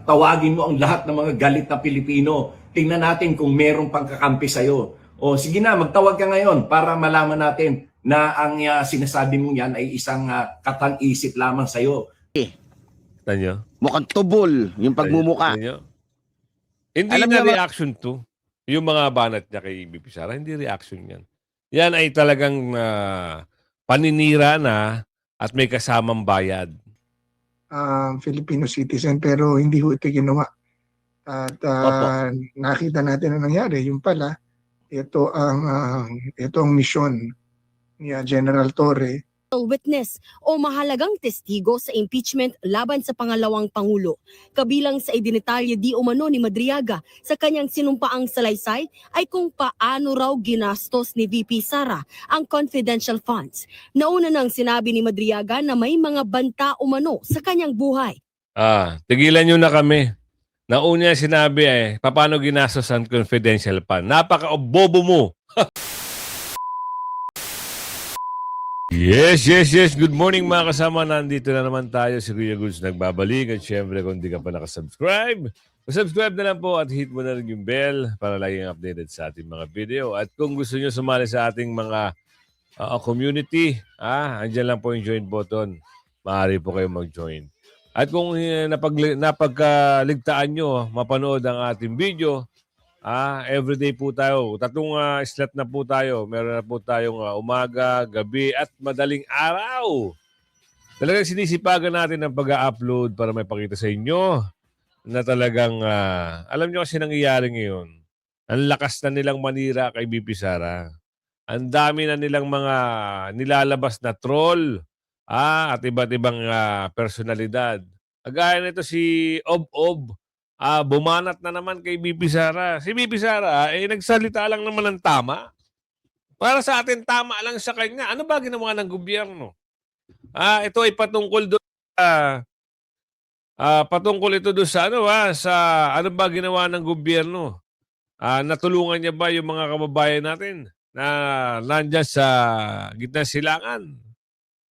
Tawagin mo ang lahat ng mga galit na Pilipino. Tingnan natin kung meron pang kakampi sa'yo. O sige na, magtawag ka ngayon para malaman natin na ang sinasabi mong yan ay isang katang-isip lamang sa'yo. Tanyo? Mukhang tubol yung pagmumuka. Tanyo? Hindi Alam na niyo, reaction to. Yung mga banat niya kay BP Sara, hindi reaction yan. Yan ay talagang paninira na at may kasamang bayad. Filipino citizen pero hindi ho ito ginawa. At nakita natin ang nangyari. Yung pala, ito ang misyon ni General Torre. Witness o mahalagang testigo sa impeachment laban sa pangalawang Pangulo. Kabilang sa idinitalye di umano ni Madriaga sa kanyang sinumpaang salaysay ay kung paano raw ginastos ni VP Sara ang confidential funds. Nauna nang sinabi ni Madriaga na may mga banta umano sa kanyang buhay. Tigilan nyo na kami. Nauna sinabi paano ginastos ang confidential fund. Napaka-bobo mo. Yes. Good morning mga kasama. Nandito na naman tayo. Si Kuya Goods nagbabalik. At syempre kung di ka pa nakasubscribe, subscribe na lang po at hit mo na rin yung bell para laging updated sa ating mga video. At kung gusto nyo sumali sa ating mga community, andyan lang po yung join button. Maaari po kayo mag-join. At kung napagkaligtaan nyo mapanood ang ating video, everyday po tayo. Tatlong slot na po tayo. Meron na po tayong umaga, gabi, at madaling araw. Talagang sinisipagan natin ang pag-upload para may pakita sa inyo na talagang, alam nyo kasi nangyayari ngayon. Ang lakas na nilang manira kay BP Sara. Ang dami na nilang mga nilalabas na troll at iba't ibang personalidad. Kagaya nito si Ob. Bumanat na naman kay BP Sara. Si BP Sara, nagsalita lang naman ng tama. Para sa atin, tama lang sa kanya. Ano ba ginawa ng gobyerno? Ito ay patungkol doon patungkol ito doon sa ano ba ginawa ng gobyerno? Natulungan niya ba yung mga kababayan natin na nandyan sa gitna silangan?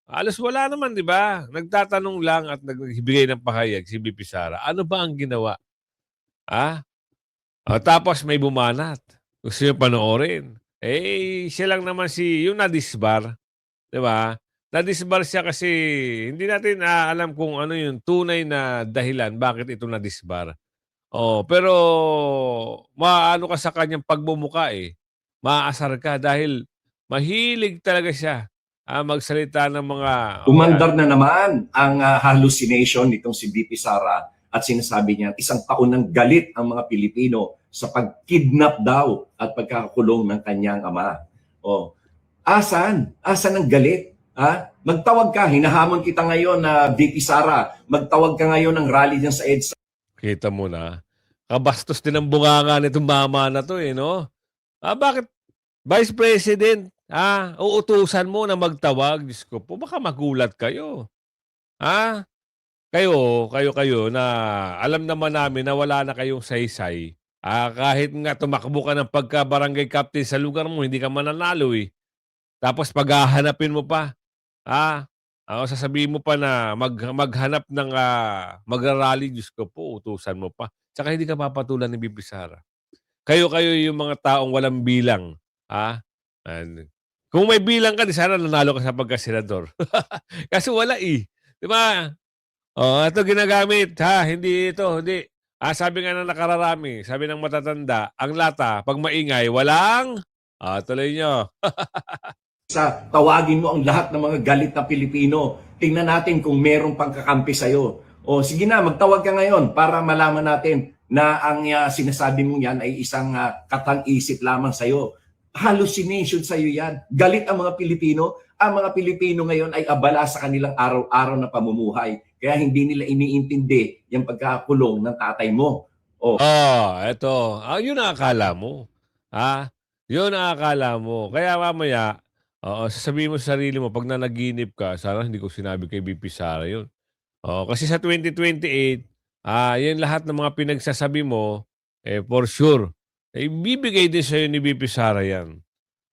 Alos wala naman, di ba? Nagtatanong lang at nagbigay ng pahayag si BP Sara. Ano ba ang ginawa? Tapos may bumanat. Gusto nyo panoorin. Siya lang naman yung nadisbar. Di ba? Nadisbar siya kasi hindi natin alam kung ano yung tunay na dahilan bakit ito nadisbar. Pero maano ka sa kanyang pagmumuka Maaasar ka dahil mahilig talaga siya magsalita ng mga... Umandar na naman ang hallucination nitong si BP Sara at sinasabi niya isang taon ng galit ang mga Pilipino sa pagkidnap daw at pagkakakulong ng kanyang ama. Asan ang galit? Magtawag ka, hinahamon kita ngayon na VP Sara, magtawag ka ngayon ng rally diyan sa EDSA. Kita mo na, kabastos din ang bunganga nitong mama na to no? Bakit Vice President, uutusan mo na magtawag? Diyos ko po, baka magulat kayo. Kayo na alam naman namin na wala na kayong saysay. Kahit nga tumakbo ka ng pagka-barangay captain sa lugar mo, hindi ka mananalo Tapos paghahanapin mo pa. Sasabihin mo pa na maghanap ng magrarally, Diyos ko po, utusan mo pa. Tsaka hindi ka papatulan ni BP Sara. Kayo yung mga taong walang bilang. Kung may bilang ka, di sana nanalo ka sa pagka-senador. Kasi wala Di ba? Ito ginagamit, hindi ito, hindi. Sabi nga ng nakararami, sabi ng matatanda, ang lata, pag maingay, walang, tuloy nyo. Tawagin mo ang lahat ng mga galit na Pilipino. Tingnan natin kung meron pang kakampi sa'yo. Sige na, magtawag ka ngayon para malaman natin na ang sinasabi mong yan ay isang katang-isip lamang sa'yo. Hallucination sa'yo yan. Galit ang mga Pilipino. Ang mga Pilipino ngayon ay abala sa kanilang araw-araw na pamumuhay. Kaya hindi nila iniintindi yung pagkakulong ng tatay mo. Eto. Yun ang akala mo. Yun ang akala mo. Kaya mamaya, sasabihin mo sa sarili mo, pag nanaginip ka, sana hindi ko sinabi kay BP Sara yun. Kasi sa 2028, yan lahat ng mga pinagsasabi mo, for sure, bibigay din sa'yo ni BP Sara yan.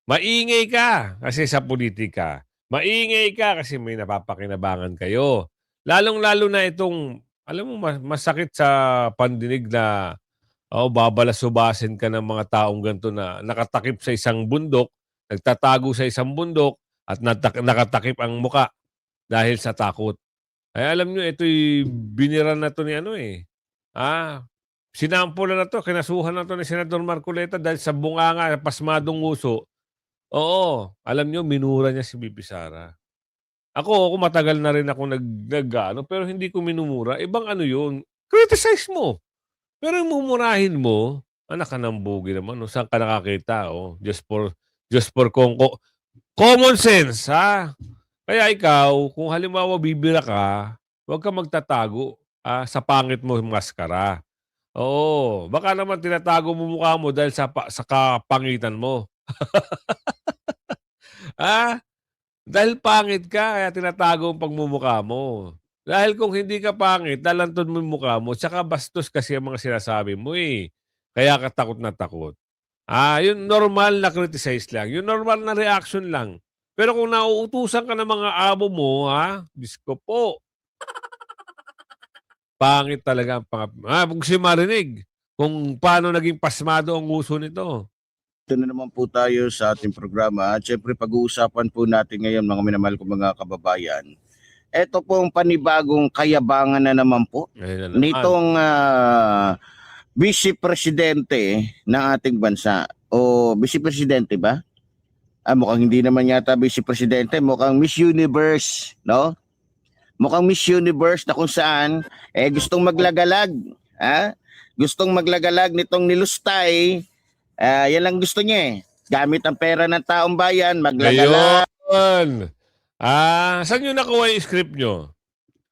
Maingay ka kasi sa politika. Maingay ka kasi may napapakinabangan kayo. Lalong-lalo na itong alam mo, masakit sa pandinig na babalasubasin ka ng mga taong ganito na nakatakip sa isang bundok, nagtatago sa isang bundok at nakatakip ang muka dahil sa takot. Ay alam nyo, ito'y binira na to ni ano eh. Sinampulan na to, kinasuhan na to ni Senador Marcoleta dahil sa bunganga, pasmadong nguso. Oo, alam nyo, minura niya si Bibi Sara. Ako matagal na rin ako pero hindi ko minumura. Ibang ano yun, criticize mo. Pero yung mumurahin mo, anak ka ng bugi naman. No? Saan ka nakakita? Just for common sense, ha? Kaya ikaw, kung halimbawa bibira ka, huwag ka magtatago sa pangit mo yung maskara. Oo, baka naman tinatago mo mukha mo dahil sa kapangitan mo. Dahil pangit ka, kaya tinatago ang pagmumukha mo. Dahil kung hindi ka pangit, lalantod mo yung mukha mo, tsaka bastos kasi ang mga sinasabi mo eh. Kaya ka takot na takot. Yung normal na criticize lang. Yung normal na reaction lang. Pero kung nauutusan ka ng mga amo mo, Diyos ko po, pangit talaga ang kung si marinig kung paano naging pasmado ang uso nito. Ito na naman po tayo sa ating programa. At syempre pag-uusapan po natin ngayon mga minamahal kong mga kababayan. Ito pong panibagong kayabangan na naman po nitong Vice Presidente ng ating bansa. O Vice Presidente ba? Mukhang hindi naman yata Vice Presidente, mukhang Miss Universe, no? Mukhang Miss Universe na kung saan gustong maglagalag, gustong maglagalag nitong nilustay. Yan lang gusto niya eh. Gamit ang pera ng taong bayan, maglagalag. Ayun. Saan nyo nakuha yung script nyo?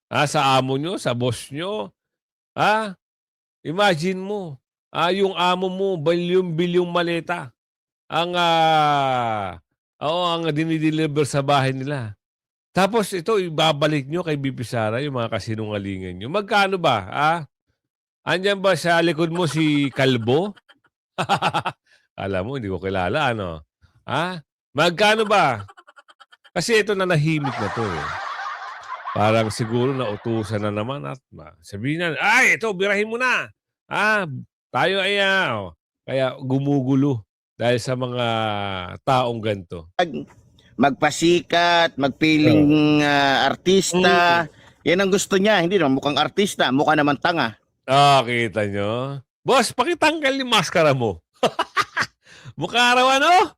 Sa amo nyo? Sa boss nyo? Imagine mo. Yung amo mo, bilyong-bilyong maleta ang dinideliver sa bahay nila. Tapos ito, ibabalik nyo kay Bibi Sara yung mga kasinungalingan nyo. Magkano ba? Andyan ba sa likod mo si Kalbo? Alam mo, hindi ko kilala, ano? Magkano ba? Kasi ito nanahimik na to eh. Parang siguro nautusan na naman at sabihin na, ito, birahin mo na. Tayo ay, kaya gumugulo dahil sa mga taong ganito. Magpasikat, magpiling artista. Yan ang gusto niya. Hindi naman mukhang artista, mukha naman tanga. Kita nyo? Boss, pakitanggal yung maskara mo. Mukha raw ano?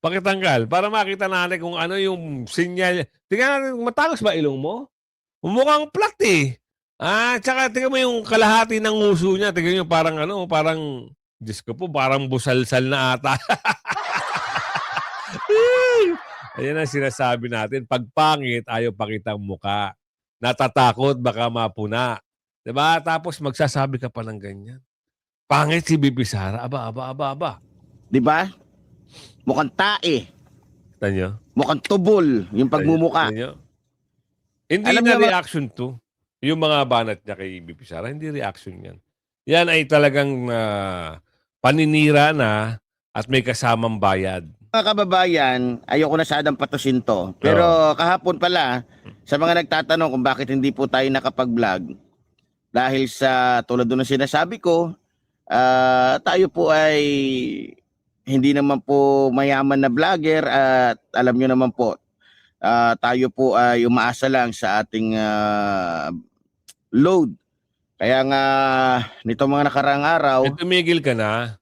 Pakitanggal para makita natin kung ano yung sinyal. Tingnan natin, matangos ba ilong mo? Mukhang flat eh. Tsaka tingnan mo yung kalahati ng nguso niya. Tingnan nyo parang, Diyos ko po, parang busalsal na ata. Ayan ang sinasabi natin. Pag pangit, ayaw pakitang muka. Natatakot, baka mapuna. Diba? Tapos magsasabi ka pa ng ganyan. Pangit si Bibi Sara. Aba. Diba? Mukhang tae. Tanyo? Mukhang tubol yung pagmumuka. Tanyo? Hindi Alam na niyo reaction to. Yung mga banat niya kay Bibi Sara, hindi reaction yan. Yan ay talagang paninira na at may kasamang bayad. Mga kababayan, ayoko na sadang patusin to. Pero kahapon pala, sa mga nagtatanong kung bakit hindi po tayo nakapag-vlog, dahil sa tulad doon na sinasabi ko, tayo po ay hindi naman po mayaman na vlogger at alam nyo naman po, tayo po ay umaasa lang sa ating load. Kaya nga, nito mga nakaraang araw, Tumigil ka na.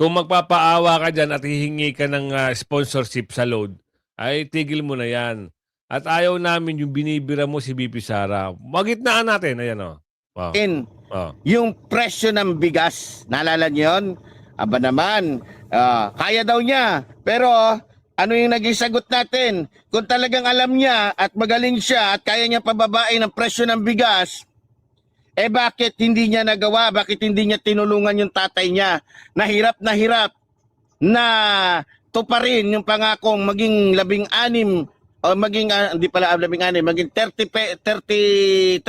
Kung magpapaawa ka dyan at hihingi ka ng sponsorship sa load, ay tigil mo na yan. At ayaw namin yung binibira mo si Bibi Sara. Magitnaan natin. Ayan o. Wow. yung presyo ng bigas, naalala niyo yun? Aba naman, kaya daw niya. Pero ano yung naging sagot natin? Kung talagang alam niya at magaling siya at kaya niya pababain ang presyo ng bigas, bakit hindi niya nagawa? Bakit hindi niya tinulungan yung tatay niya? Nahirap na tuparin yung pangakong maging 16 o maging, hindi pala 16, maging 35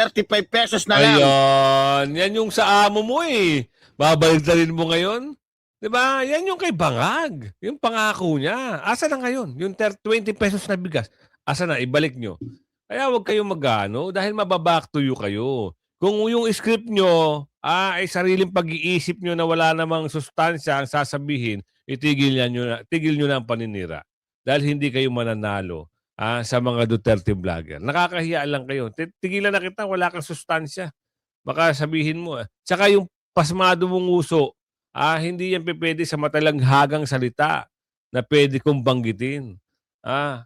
pesos na lang. Ayan. Yan yung sa amo mo eh. Babaligtarin mo ngayon. Diba? Yan yung kay Bangag. Yung pangako niya. Asa na ngayon? Yung 20 pesos na bigas. Asa na? Ibalik nyo. Kaya huwag kayong magano dahil mababack to you kayo. Kung yung script nyo ay sariling pag-iisip nyo na wala namang sustansya ang sasabihin, tigil nyo na ang paninira. Dahil hindi kayo mananalo sa mga Duterte vlogger. Nakakahiya lang kayo. Tigilan na kita, wala kang sustansya. Baka sabihin mo. Tsaka yung pasmado mong uso, hindi yan pwede sa matalanghagang salita na pwede kong banggitin.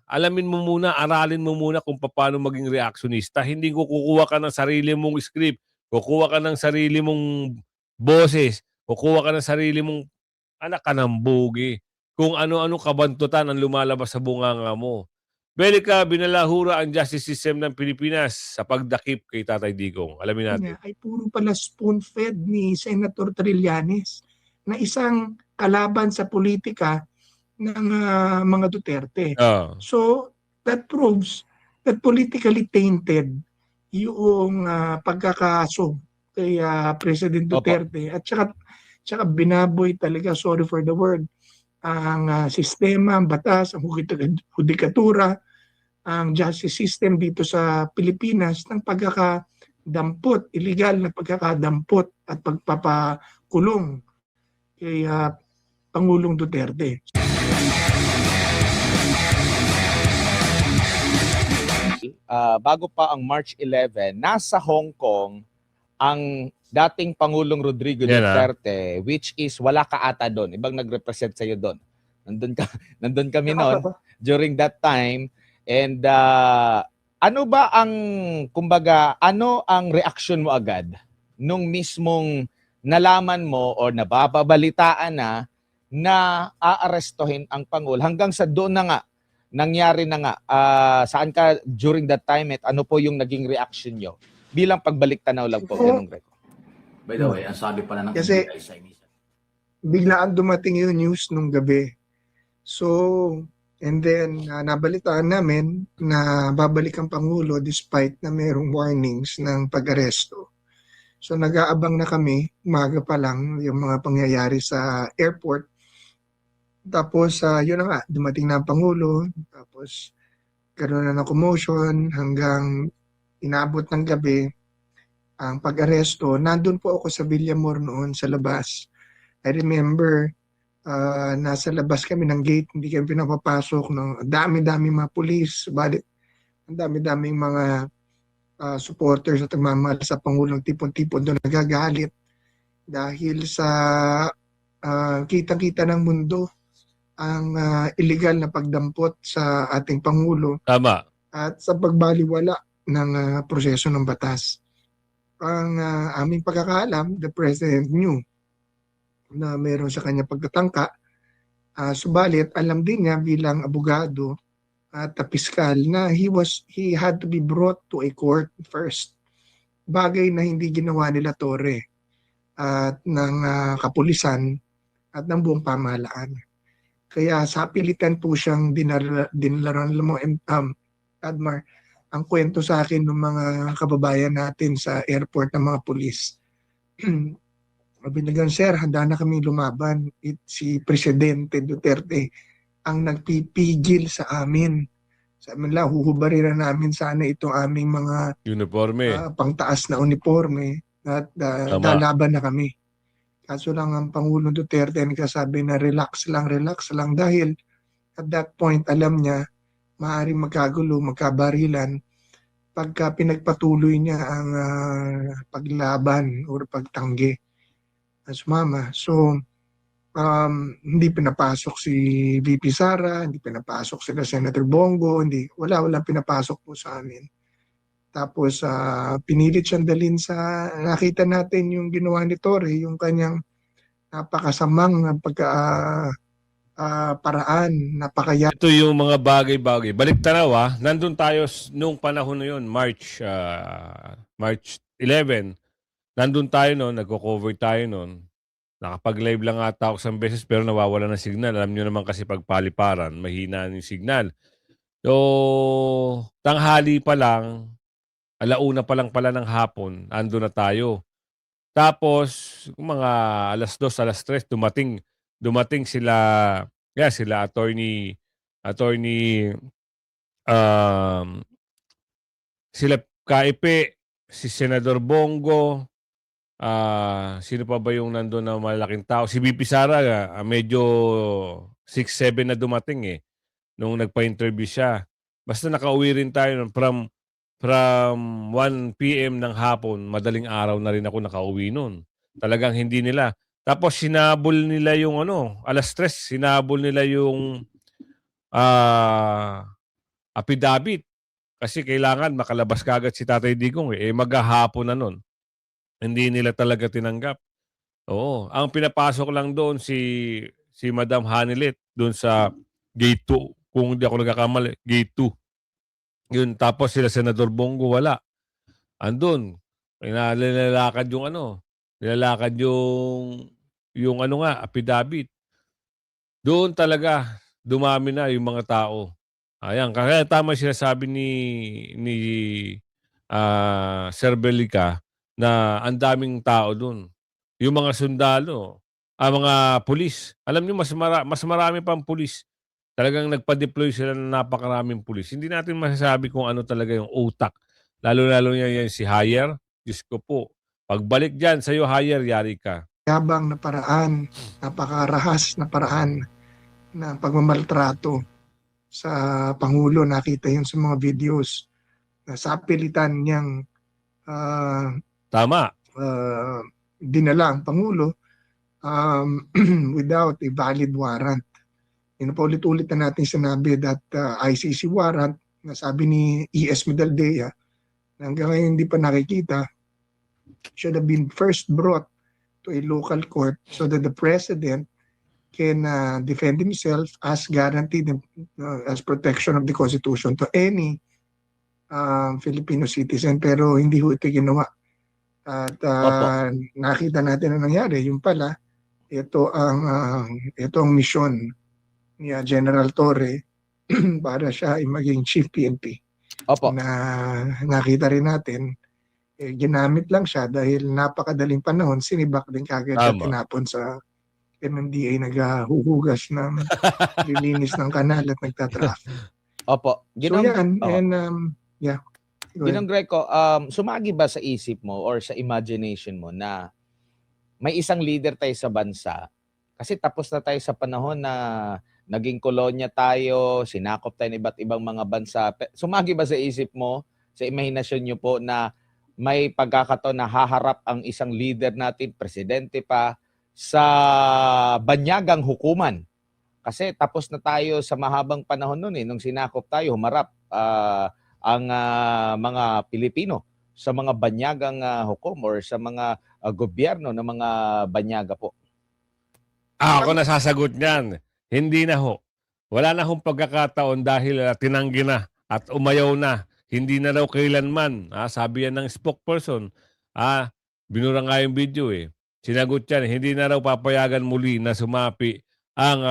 Alamin mo muna, aralin mo muna kung paano maging reaksyonista. Hindi ko kukuha ka ng sarili mong script, kukuha ka ng sarili mong boses, kukuha ka ng sarili mong anak ka ng bugi. Kung ano-ano kabantutan ang lumalabas sa bunganga mo. Belika, binalahura ang justice system ng Pilipinas sa pagdakip kay Tatay Digong. Alamin natin. Ay puro pala spoon-fed ni Senator Trillanes na isang kalaban sa politika ng mga Duterte. So that proves that politically tainted yung pagkakaso kay President Duterte. At saka binaboy talaga, sorry for the word, ang sistema, ang batas, ang hudikatura, ang justice system dito sa Pilipinas ng pagkakadampot, illegal na pagkakadampot at pagpapakulong kay Pangulong Duterte. Bago pa ang March 11, nasa Hong Kong ang dating Pangulong Rodrigo Duterte, which is wala ka ata doon. Ibang nag-represent sa'yo doon. Nandun kami noon during that time. And ano ba ang, kumbaga, ano ang reaction mo agad nung mismong nalaman mo o nababalitaan na aarestohin ang Pangulo hanggang sa doon na nga, nangyari na nga, saan ka during that time at ano po yung naging reaction nyo? Bilang pagbalik tanaw lang po. By the way, ang sabi pala ng Kasi biglaan dumating yung news nung gabi. So, and then nabalitaan namin na babalik ang Pangulo despite na mayroong warnings ng pag-aresto. So nag-aabang na kami, umaga pa lang yung mga pangyayari sa airport. Tapos yun na nga, dumating na ang Pangulo, tapos karoon na ng commotion hanggang inabot ng gabi ang pag-aresto. Nandun po ako sa Villamor noon sa labas. I remember nasa labas kami ng gate, hindi kami pinapapasok ng dami-dami mga pulis, subalit ang dami-daming mga supporters at nagmamahal sa Pangulong tipon-tipon doon nagagalit dahil sa kitang-kita ng mundo ang illegal na pagdampot sa ating Pangulo. Tama. At sa pagbaliwala ng proseso ng batas. Ang aming pagkakaalam, the President knew na meron sa kanya pagtatangka. Subalit, alam din niya bilang abogado at piskal na he had to be brought to a court first. Bagay na hindi ginawa nila Torre at ng kapulisan at ng buong pamahalaan. Kaya sa pilitan po siyang dinalaran mo, Admar, ang kwento sa akin ng mga kababayan natin sa airport ng mga pulis. Binagan, sir, handa na kami lumaban. Si Presidente Duterte ang nagpipigil sa amin. Sabi nila, huhubarin na namin sana itong aming mga uniforme, pangtaas na uniforme at lalaban na kami. Kaso lang ang Pangulong Duterte nagsasabi na relax lang dahil at that point alam niya maaaring magkagulo, magkabarilan pagka pinagpatuloy niya ang paglaban o pagtanggi. Sumama. So, hindi pinapasok si VP Sara, hindi pinapasok sila Senator Bongo, wala pinapasok po sa amin. Tapos pinilit siyang dalhin sa, nakita natin yung ginawa ni Torre, yung kanyang napakasamang paraan, napakaya. Ito yung mga bagay-bagay. Balik tanaw nandun tayo nung panahon na yun, March 11. Nandun tayo noon, nagko-cover tayo noon. Nakapag-live lang ata ako isang beses pero nawawala ng signal. Alam nyo naman kasi pagpaliparan, mahina yung signal. So, tanghali pa lang, alauna pa lang pala ng hapon, ando na tayo. Tapos, mga alas 2, alas 3, dumating sila, sila attorney, sila KIP, si Senador Bongo, sino pa ba yung nandun na malaking tao? Si VP Sara, medyo 6-7 na dumating eh, nung nagpa-interview siya. Basta nakauwi rin tayo nun from 1 PM ng hapon, madaling araw na rin ako nakauwi nun. Talagang hindi nila. Tapos sinabol nila yung 3:00, sinabol nila yung affidavit. Kasi kailangan makalabas kagad si Tatay Digong eh. Maghahapon na nun. Hindi nila talaga tinanggap. Oo. Ang pinapasok lang doon si Madam Hanilet doon sa Gate 2. Kung hindi ako nagkakamali, Gate 2. Yun, tapos sila Senador Bongo wala. Andun. Nilalakad yung nilalakad yung affidavit. Doon talaga dumami na yung mga tao. Ayan, kaya tama siya sabi ni Sir Belica na ang daming tao doon. Yung mga sundalo, mga pulis. Alam niyo mas marami pang pulis. Talagang nagpa-deploy sila ng napakaraming pulis. Hindi natin masasabi kung ano talaga yung utak. Lalo-lalo yan si Hayer. Diyos ko po. Pagbalik dyan sa'yo, Hayer, yari ka. Yabang na paraan, napakarahas na paraan ng pagmamaltrato sa Pangulo. Nakita yun sa mga videos na sa pilitan niyang Tama. dinala ang Pangulo without a valid warrant. Paulit-ulit na natin sinabi that ICC warrant na sabi ni E.S. Medaldea na hanggang ngayon hindi pa nakikita should have been first brought to a local court so that the president can defend himself as guaranteed as protection of the Constitution to any Filipino citizen, pero hindi ho ito ginawa. At nakita natin na nangyari. Yung pala, ito ang misyon ni General Torre para siya ay maging Chief PNP. Opo. Na nakita rin natin, ginamit lang siya dahil napakadaling panahon, sinibak din kagad at tinapon sa MMDA, naghuhugas ng lilinis ng kanal at nagtatraffic. Opo. So yan, and yeah. Ginong Greco, sumagi ba sa isip mo or sa imagination mo na may isang leader tayo sa bansa, kasi tapos na tayo sa panahon na naging kolonya tayo, sinakop tayo ng iba't ibang mga bansa. Sumagi ba sa isip mo, sa imahinasyon nyo po na may pagkakataon na haharap ang isang leader natin, presidente pa, sa banyagang hukuman? Kasi tapos na tayo sa mahabang panahon nun nung sinakop tayo, humarap ang mga Pilipino sa mga banyagang hukom or sa mga gobyerno ng mga banyaga po. Ako nasasagot niyan. Hindi na ho. Wala na hong pagkakataon dahil tinanggi na at umayaw na. Hindi na raw kailanman. Sabi yan ng spokesperson. Binura nga yung video eh. Sinagot yan, hindi na raw papayagan muli na sumapi ang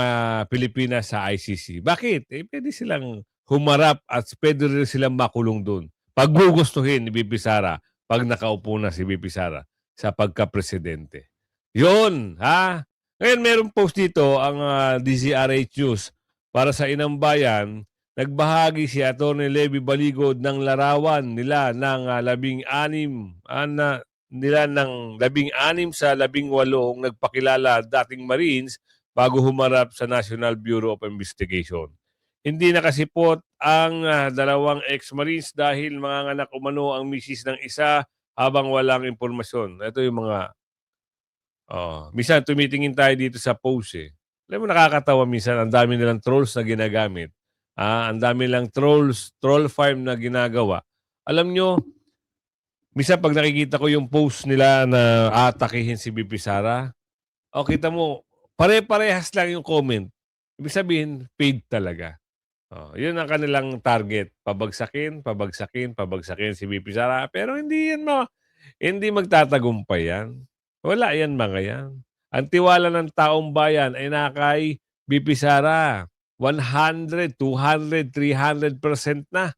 Pilipinas sa ICC. Bakit? Pwede silang humarap at pwede rin silang makulong doon. Pag gugustuhin ni BP Sara, pag nakaupo na si BP Sara sa pagka-presidente. Yun, ha? Ngayon, merong post dito ang DZRH News para sa Inang Bayan. Nagbahagi si Atty. Levy Baligod ng larawan nila ng 16 sa 18 nagpakilala dating Marines bago humarap sa National Bureau of Investigation. Hindi nakasipot ang dalawang ex-Marines dahil manganganak umano ang misis ng isa habang walang impormasyon. Ito yung mga minsan tumitingin tayo dito sa post eh. Alam mo, nakakatawa minsan, ang dami nilang trolls na ginagamit. Ang dami nilang troll farm na ginagawa. Alam nyo, minsan pag nakikita ko yung post nila na atakihin si BP Sara, kita mo, pare-parehas lang yung comment. Ibig sabihin, paid talaga. Yun ang kanilang target. Pabagsakin si BP Sara. Pero hindi magtatagumpay yan. Wala yan mga yan. Ang tiwala ng taong bayan ay nakay BP Sara. 100, 200, 300% na.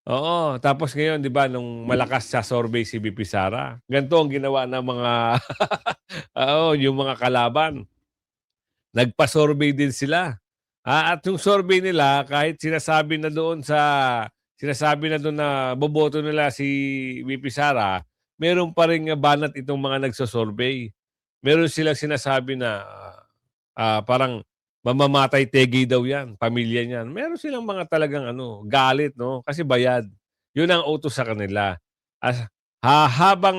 Oo. Tapos ngayon, di ba, nung malakas sa survey si BP Sara, ganito ang ginawa ng mga yung mga kalaban. Nagpa-survey din sila. At yung survey nila, kahit sinasabi na doon sa sinasabi na doon na boboto nila si VP Sara, meron pa rin banat itong mga nagsosurvey. Meron silang sinasabi na parang mamamatay tegi daw yan, pamilya niyan. Meron silang mga talagang galit, no? Kasi bayad. Yun ang utos sa kanila. Habang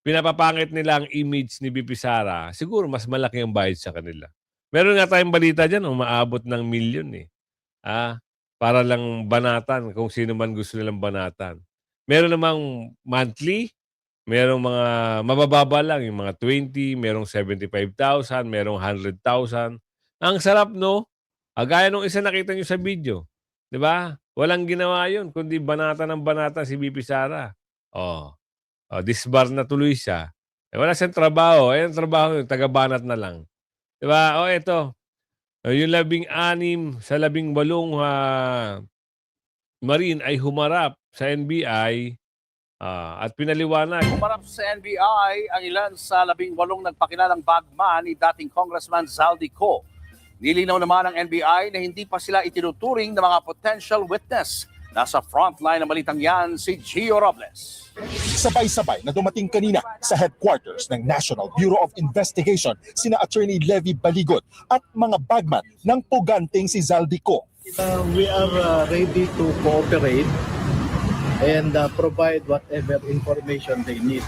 pinapapangit nila ang image ni VP Sara, siguro mas malaki ang bayad sa kanila. Meron nga tayong balita dyan, umaabot ng milyon eh. Para lang banatan kung sino man gusto nilang banatan. Meron namang monthly, merong mga mabababa lang, yung mga 20, merong 75,000, merong 100,000. Ang sarap, no? Gaya nung isa nakita nyo sa video. Di ba? Walang ginawa yun, kundi banata ng banata si VP Sara. Disbar na tuloy siya. Wala siyang trabaho. Ang trabaho yun, taga-banat na lang. Di ba? Ito. Yung 16 sa 18 Marine ay humarap sa NBI at pinaliwanag. Humarap sa NBI ang ilan sa 18 nagpakilalang bagman ni dating Congressman Zaldico. Nilinaw naman ng NBI na hindi pa sila itinuturing na mga potential witness. Nasa frontline ng balitang yan si Gio Robles. Sabay-sabay na dumating kanina sa headquarters ng National Bureau of Investigation sina Attorney Levy Baligot at mga bagman ng puganting si Zaldico. We are ready to cooperate and provide whatever information they need.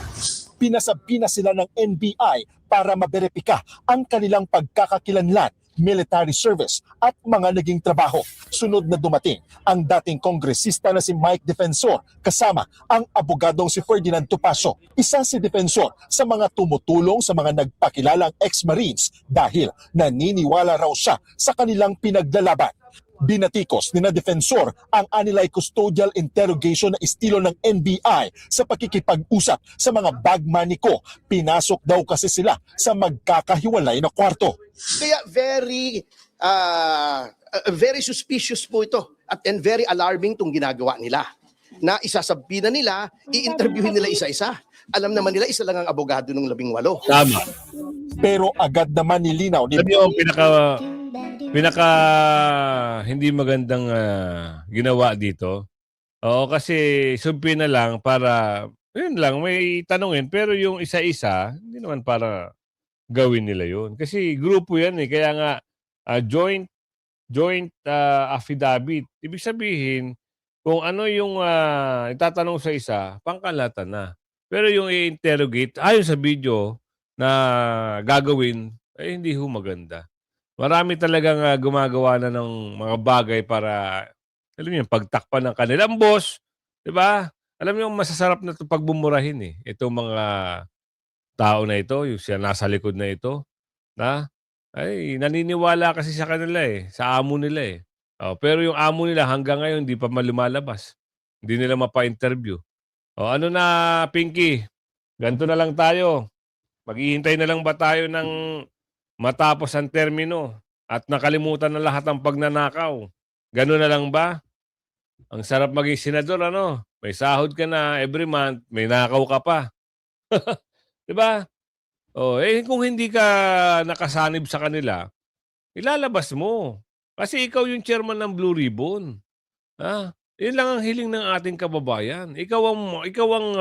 Pinasabi na sila ng NBI para maberipika ang kanilang pagkakakilanlan, military service at mga naging trabaho. Sunod na dumating ang dating kongresista na si Mike Defensor kasama ang abogadong si Ferdinand Tupaso. Isa si Defensor sa mga tumutulong sa mga nagpakilalang ex-Marines dahil naniniwala raw siya sa kanilang pinaglalaban. Binatikos ni na Defensor ang anilay custodial interrogation na estilo ng NBI sa pakikipag-usap sa mga bagman ko. Pinasok daw kasi sila sa magkakahiwalay na kwarto. Kaya very suspicious po ito and very alarming itong ginagawa nila. Na isasabi na nila, i-interviewin nila isa-isa. Alam naman nila, isa lang ang abogado ng 18. Tama. Pero agad naman nilinaw ni Sabi yung pinaka hindi magandang ginawa dito. Kasi sumpi na lang para, yun lang, may tanungin. Pero yung isa-isa, hindi naman para gawin nila yun. Kasi grupo yan eh. Kaya nga, joint affidavit. Ibig sabihin, kung ano yung itatanong sa isa, pangkalatan na. Pero yung i-interrogate, ayon sa video na gagawin, ay hindi ho maganda. Marami talagang gumagawa na ng mga bagay para, alam niyo, pagtakpan ng kanilang boss. Diba? Alam niyo, masasarap na ito pagbumurahin eh. Itong mga tao na ito, yung siya nasa likod na ito, ay naniniwala kasi sa kanila eh, sa amo nila eh. Pero yung amo nila hanggang ngayon hindi pa lumalabas. Hindi nila mapa-interview. Ano na, Pinky? Ganito na lang tayo. Maghihintay na lang ba tayo ng matapos ang termino at nakalimutan na lahat ng pagnanakaw? Ganun na lang ba? Ang sarap maging senador, ano? May sahod ka na every month, may nakaw ka pa. Diba? Kung hindi ka nakasanib sa kanila, ilalabas mo. Kasi ikaw yung chairman ng Blue Ribbon. Yun lang ang hiling ng ating kababayan. Ikaw ang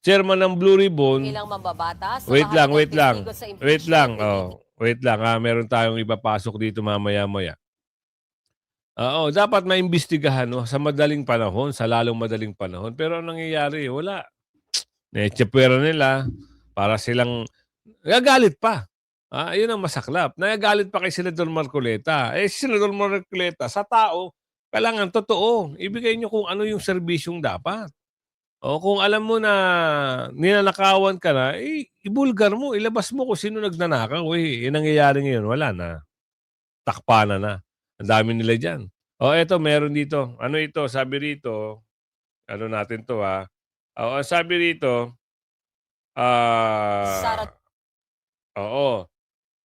chairman ng Blue Ribbon. Ilang mambabatas. Wait lang. Meron tayong ipapasok dito mamaya-maya. Dapat maimbestigahan sa madaling panahon, sa lalong madaling panahon. Pero ang nangyayari, wala. Netsyapwera nila para silang nagagalit pa. Yun ang masaklap. Nagagalit pa kay Senador Marcoleta. Si Senador Marcoleta, sa tao, kailangan totoo. Ibigay nyo kung ano yung serbisyong dapat. Kung alam mo na ninanakawan ka na, ibulgar mo, ilabas mo kung sino nagnanakaw. Yung nangyayari ngayon, wala na. Takpanan na. Ang dami nila dyan. Eto, meron dito. Ano ito? Sabi rito, ano natin to sabi rito,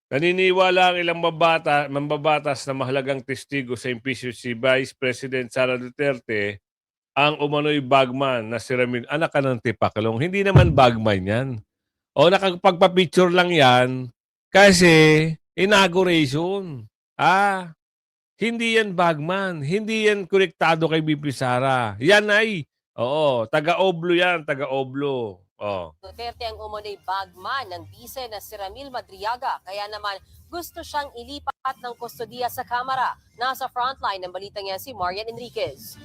naniniwala ang ilang mambabatas na mahalagang testigo sa impeachment si Vice President Sara Duterte ang umano'y bagman na si Ramil. Anak ka ng tipaklong. Hindi naman bagman yan. Nakapagpa-picture lang yan kasi inauguration. Hindi yan bagman. Hindi yan konektado kay BP Sara. Yan ay, taga-Oblo yan, taga-Oblo. Duterte ang umunay bagman ng bise na si Ramil Madriaga. Kaya naman gusto siyang ilipat ng kustodiya sa Kamara. Nasa frontline ng balitang yan si Marian Enriquez.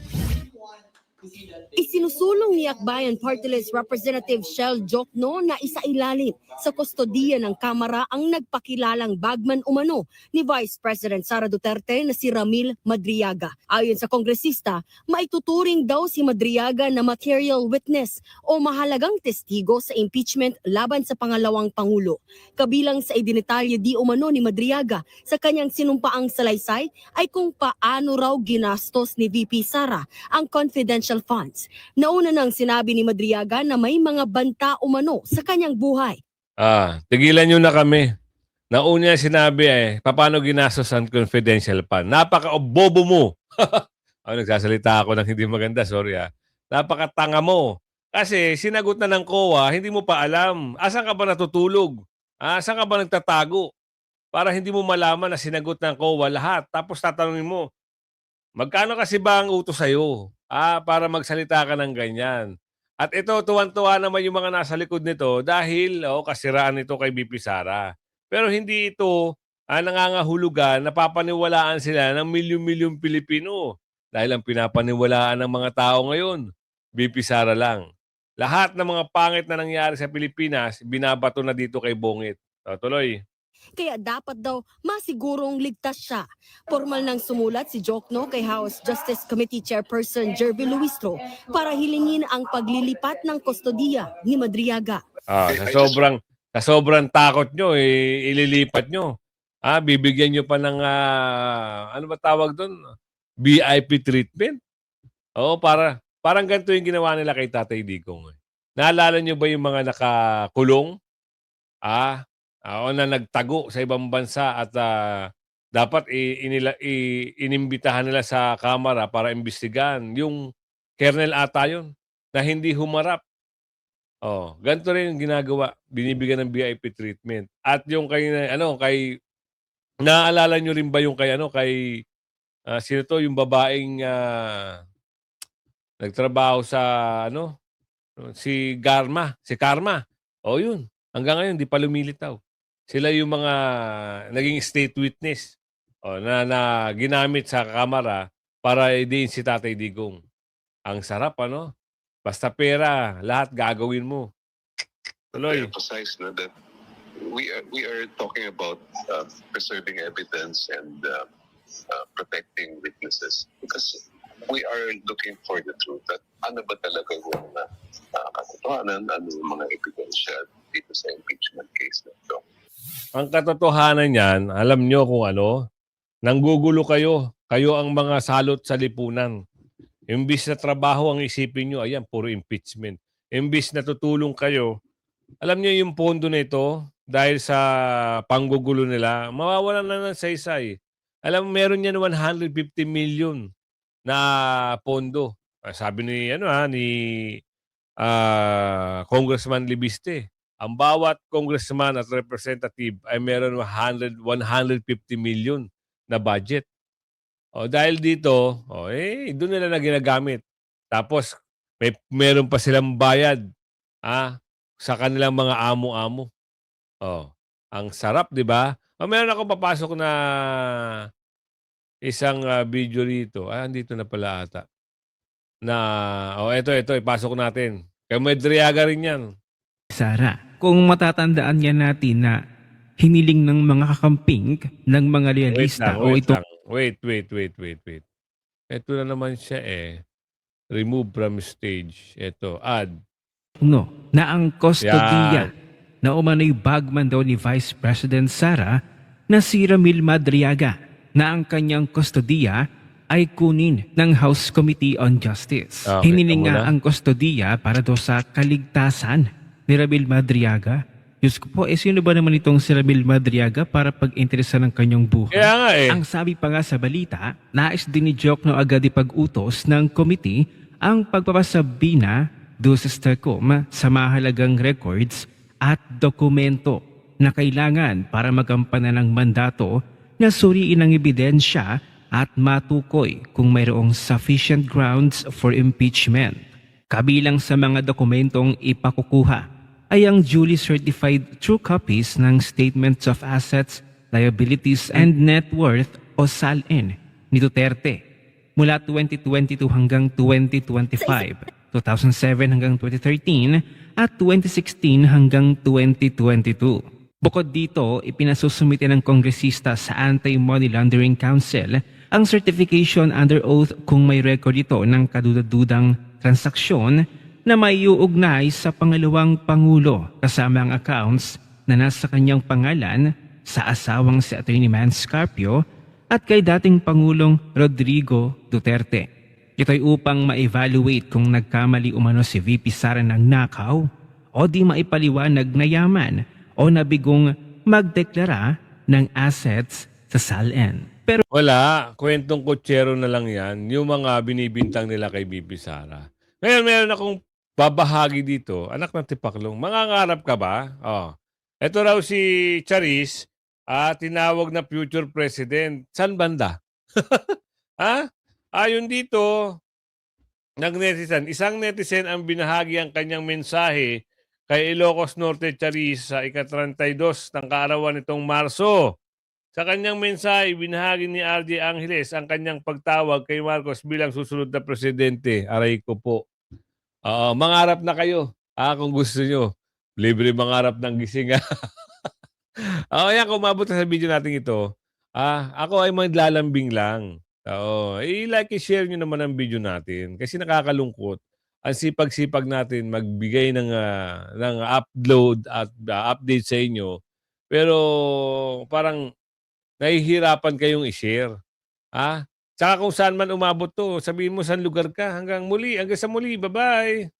Isinusulong ni Akbayan Party List Representative Shell Jokno na isailalim sa kustodiya ng Kamara ang nagpakilalang bagman umano ni Vice President Sara Duterte na si Ramil Madriaga. Ayon sa kongresista, maituturing daw si Madriaga na material witness o mahalagang testigo sa impeachment laban sa pangalawang Pangulo. Kabilang sa idinitalye di umano ni Madriaga sa kanyang sinumpaang salaysay ay kung paano raw ginastos ni VP Sara ang confidential funds. Nauna nang sinabi ni Madriaga na may mga banta umano sa kanyang buhay. Tigilan nyo na kami. Nauna sinabi paano ginastos ang confidential fund. Napaka-bobo mo. Nagsasalita ako ng hindi maganda, sorry Napakatanga mo. Kasi sinagot na ng COA, hindi mo pa alam. Asan ka ba natutulog? Asan ka ba nagtatago? Para hindi mo malaman na sinagot ng COA lahat. Tapos tatanungin mo, magkano kasi ba ang utos sa'yo? Para magsalita ka ng ganyan. At ito, tuwan-tuwa naman yung mga nasa likod nito dahil kasiraan nito kay BP Sara. Pero hindi ito nangangahulugan, napapaniwalaan sila ng milyon-milyong Pilipino. Dahil ang pinapaniwalaan ng mga tao ngayon, BP Sara lang. Lahat ng mga pangit na nangyari sa Pilipinas, binabato na dito kay Bongit. Tuloy. Kaya dapat daw masigurong ligtas siya. Formal nang sumulat si Jokno kay House Justice Committee Chairperson Jerby Luistro para hilingin ang paglilipat ng kustodiya ni Madriaga. Sa sobrang takot nyo, ililipat nyo. Bibigyan nyo pa ng, ano ba tawag doon? VIP treatment? Parang ganito yung ginawa nila kay Tatay Digong. Naalala nyo ba yung mga nakakulong? Na nagtago sa ibang bansa at dapat inimbitahan nila sa Kamara para imbestigahan. Yung kernel ata yun na hindi humarap. Ganito rin yung ginagawa. Binibigyan ng VIP treatment. At yung naalala nyo rin ba yung kay sino to, yung babaeng nagtrabaho sa si Karma. Yun. Hanggang ngayon, di pa lumilitaw. Sila yung mga naging state witness na ginamit sa Kamara para idiin si Tatay Digong. Ang sarap, Basta pera, lahat gagawin mo. Tuloy. Emphasize that we are talking about preserving evidence and protecting witnesses because we are looking for the truth. At ano ba talaga yung katotohanan, ano yung mga ebidensya dito sa impeachment case na ito. Ang katotohanan niyan, alam nyo kung nanggugulo kayo. Kayo ang mga salot sa lipunan. Imbis na trabaho ang isipin nyo, ayan, puro impeachment. Imbis na tutulong kayo, alam nyo yung pondo na ito, dahil sa panggugulo nila, mawawalan na ng saysay. Alam mo, meron yan 150 million na pondo. Sabi ni Congressman Libiste, ang bawat congressman at representative ay meron 150 million na budget. Dahil dito, doon nila na ginagamit. Tapos, meron pa silang bayad sa kanilang mga amo-amo. Ang sarap, di ba? Meron ako papasok na isang video dito. Andito na pala ata. Ito, ipasok natin. Kay Madriaga rin yan. Sara, kung matatandaan niya natin na hiniling ng mga kakamping ng mga realista Wait. Ito na naman siya remove from stage. Ito, add. Na ang kustodiya na umano'y bagman daw ni Vice President Sara na si Ramil Madriaga na ang kanyang kustodiya ay kunin ng House Committee on Justice. Hiniling nga ang kustodiya para daw sa kaligtasan ni Ramil Madriaga. Diyos ko po, sino ba naman itong si Ramil Madriaga para pag-interesa ng kanyang buhay? Kaya nga Ang sabi pa nga sa balita, nais din ni Jokno agad ipag-utos ng committee ang pagpapasabina do sa STERCOM sa mahalagang records at dokumento na kailangan para magampanan ng mandato na suriin ang ebidensya at matukoy kung mayroong sufficient grounds for impeachment. Kabilang sa mga dokumentong ipakukuha ay ang duly certified true copies ng Statements of Assets, Liabilities and Net Worth o SALN ni Duterte mula 2022 hanggang 2025, 2007 hanggang 2013 at 2016 hanggang 2022. Bukod dito, ipinasusumite ng kongresista sa Anti-Money Laundering Council ang certification under oath kung may record ito ng kadududang transaksyon na may uugnay sa pangalawang Pangulo kasama ang accounts na nasa kanyang pangalan sa asawang si Atty. Mans Carpio at kay dating Pangulong Rodrigo Duterte. Ito'y upang ma-evaluate kung nagkamali umano si VP Sara ng nakaw o di maipaliwanag na yaman o nabigong magdeklara ng assets sa SALN. Pero Wala, kwentong kutsero na lang yan, yung mga binibintang nila kay VP Sara. Ngayon, meron akong babahagi dito. Anak ng tipaklong, mangangarap ka ba? Oh. Ito raw si Charis, tinawag na future president. San banda? Ha? Ayon dito, isang netizen ang binahagi ang kanyang mensahe kay Ilocos Norte Charis sa ika-32 ng kaarawan nitong Marso. Sa kanyang mensahe, binahagi ni RJ Angeles ang kanyang pagtawag kay Marcos bilang susunod na presidente. Aray ko po. Mangarap na kayo. Kung gusto nyo. Libre mangarap ng gising. Ayan, kung umabot na sa video natin ito, ako ay maglalambing lang. I-like, i-share nyo naman ang video natin kasi nakakalungkot. Ang sipag-sipag natin magbigay ng upload at update sa inyo. Pero parang nahihirapan kayong i-share. Tsaka kung saan man umabot to, sabihin mo saan lugar ka. Hanggang sa muli. Bye-bye!